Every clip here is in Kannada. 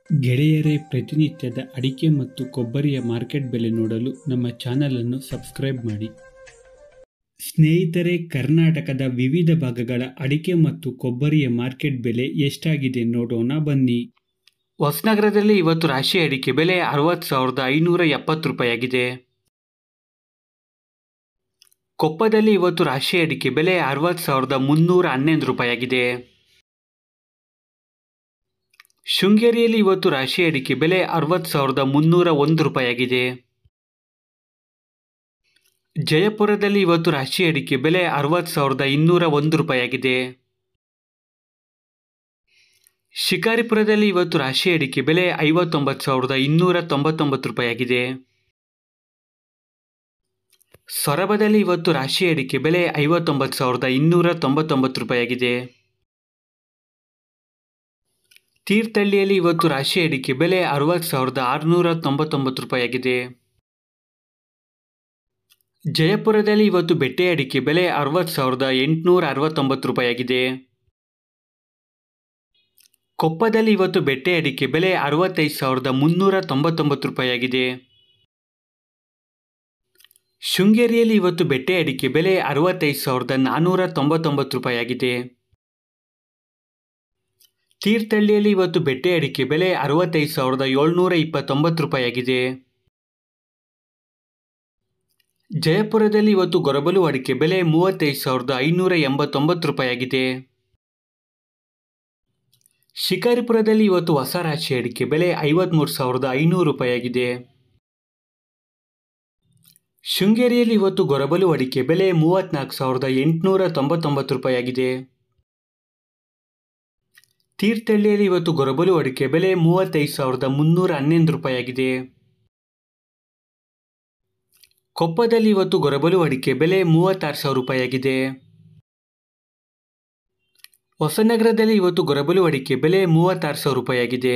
ಗೆಳೆಯರೇ, ಪ್ರತಿನಿತ್ಯದ ಅಡಿಕೆ ಮತ್ತು ಕೊಬ್ಬರಿಯ ಮಾರ್ಕೆಟ್ ಬೆಲೆ ನೋಡಲು ನಮ್ಮ ಚಾನಲನ್ನು ಸಬ್ಸ್ಕ್ರೈಬ್ ಮಾಡಿ. ಸ್ನೇಹಿತರೆ, ಕರ್ನಾಟಕದ ವಿವಿಧ ಭಾಗಗಳ ಅಡಿಕೆ ಮತ್ತು ಕೊಬ್ಬರಿಯ ಮಾರ್ಕೆಟ್ ಬೆಲೆ ಎಷ್ಟಾಗಿದೆ ನೋಡೋಣ ಬನ್ನಿ. ಹೊಸನಗರದಲ್ಲಿ ಇವತ್ತು ರಾಶಿ ಅಡಿಕೆ ಬೆಲೆ 60,570 ರೂಪಾಯಿ ಆಗಿದೆ. ಕೊಪ್ಪದಲ್ಲಿ ಇವತ್ತು ರಾಶಿ ಅಡಿಕೆ ಬೆಲೆ 60,311 ರೂಪಾಯಿ ಆಗಿದೆ. ಶೃಂಗೇರಿಯಲ್ಲಿ ಇವತ್ತು ರಾಶಿ ಅಡಿಕೆ ಬೆಲೆ 60,301 ರೂಪಾಯಿ ಆಗಿದೆ. ಜಯಪುರದಲ್ಲಿ ಇವತ್ತು ರಾಶಿ ಅಡಿಕೆ ಬೆಲೆ 60,201 ರೂಪಾಯಿ ಆಗಿದೆ. ಶಿಕಾರಿಪುರದಲ್ಲಿ ಇವತ್ತು ರಾಶಿ ಅಡಿಕೆ ಬೆಲೆ 59,299 ರೂಪಾಯಿ ಆಗಿದೆ. ಸೊರಬದಲ್ಲಿ ಇವತ್ತು ರಾಶಿ ಅಡಿಕೆ ಬೆಲೆ 59,299 ರೂಪಾಯಿ ಆಗಿದೆ. ತೀರ್ಥಹಳ್ಳಿಯಲ್ಲಿ ಇವತ್ತು ರಾಶಿ ಅಡಿಕೆ ಬೆಲೆ 60,699 ರೂಪಾಯಿ ಆಗಿದೆ. ಜಯಪುರದಲ್ಲಿ ಇವತ್ತು ಬೆಟ್ಟೆ ಅಡಿಕೆ ಬೆಲೆ 60,869 ರೂಪಾಯಿ ಆಗಿದೆ. ಕೊಪ್ಪದಲ್ಲಿ ಇವತ್ತು ಬೆಟ್ಟೆ ಅಡಿಕೆ ಬೆಲೆ 65,399 ರೂಪಾಯಿ ಆಗಿದೆ. ಶೃಂಗೇರಿಯಲ್ಲಿ ಇವತ್ತು ಬೆಟ್ಟೆ ಅಡಿಕೆ ಬೆಲೆ 65,499 ರೂಪಾಯಿ ಆಗಿದೆ. ತೀರ್ಥಹಳ್ಳಿಯಲ್ಲಿ ಇವತ್ತು ಬೆಟ್ಟೆ ಅಡಿಕೆ ಬೆಲೆ 65,729 ರೂಪಾಯಿ ಆಗಿದೆ. ಜಯಪುರದಲ್ಲಿ ಇವತ್ತು ಗೊರಬಲು ಅಡಿಕೆ ಬೆಲೆ 35,589 ರೂಪಾಯಿ ಆಗಿದೆ. ಶಿಕಾರಿಪುರದಲ್ಲಿ ಇವತ್ತು ಹೊಸ ರಾಶಿ ಅಡಿಕೆ ಬೆಲೆ 53,500 ರೂಪಾಯಿ ಆಗಿದೆ. ಶೃಂಗೇರಿಯಲ್ಲಿ ಇವತ್ತು ಗೊರಬಲು ಅಡಿಕೆ ಬೆಲೆ 34,899 ರೂಪಾಯಿ ಆಗಿದೆ. ತೀರ್ಥಹಳ್ಳಿಯಲ್ಲಿ ಇವತ್ತು ಗೊರಬಲು ಅಡಿಕೆ ಬೆಲೆ 35,311 ರೂಪಾಯಿ ಆಗಿದೆ. ಕೊಪ್ಪದಲ್ಲಿ ಇವತ್ತು ಗೊರಬಲು ಅಡಿಕೆ ಬೆಲೆ 36,000 ರೂಪಾಯಿ ಆಗಿದೆ. ಹೊಸನಗರದಲ್ಲಿ ಇವತ್ತು ಗೊರಬಲು ಅಡಿಕೆ ಬೆಲೆ 36,000 ರೂಪಾಯಿ ಆಗಿದೆ.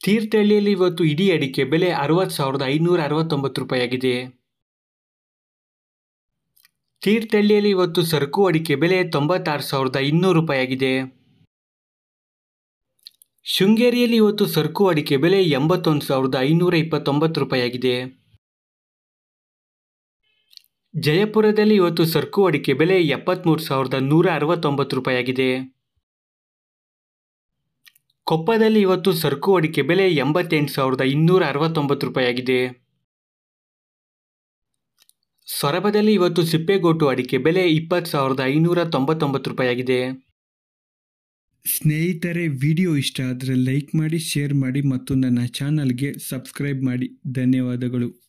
ತೀರ್ಥಹಳ್ಳಿಯಲ್ಲಿ ಇವತ್ತು ಇಡೀ ಅಡಿಕೆ ಬೆಲೆ 60,569 ರೂಪಾಯಿ ಆಗಿದೆ. ತೀರ್ಥಹಳ್ಳಿಯಲ್ಲಿ ಇವತ್ತು ಸರಕು ಅಡಿಕೆ ಬೆಲೆ 96,200 ರೂಪಾಯಿ ಆಗಿದೆ. ಶೃಂಗೇರಿಯಲ್ಲಿ ಇವತ್ತು ಸರಕು ಅಡಿಕೆ ಬೆಲೆ 81,529 ರೂಪಾಯಿ ಆಗಿದೆ. ಜಯಪುರದಲ್ಲಿ ಇವತ್ತು ಸರಕು ಅಡಿಕೆ ಬೆಲೆ 73,169 ರೂಪಾಯಿ ಆಗಿದೆ. ಕೊಪ್ಪದಲ್ಲಿ ಇವತ್ತು ಸರಕು ಅಡಿಕೆ ಬೆಲೆ 88,269 ರೂಪಾಯಿ ಆಗಿದೆ. ಸೊರಬದಲ್ಲಿ ಇವತ್ತು ಸಿಪ್ಪೆಗೋಟು ಅಡಿಕೆ ಬೆಲೆ 20,599 ರೂಪಾಯಿ ಆಗಿದೆ. ಸ್ನೇಹಿತರೆ, ವಿಡಿಯೋ ಇಷ್ಟ ಆದರೆ ಲೈಕ್ ಮಾಡಿ, ಶೇರ್ ಮಾಡಿ ಮತ್ತು ನನ್ನ ಚಾನಲ್ಗೆ ಸಬ್ಸ್ಕ್ರೈಬ್ ಮಾಡಿ. ಧನ್ಯವಾದಗಳು.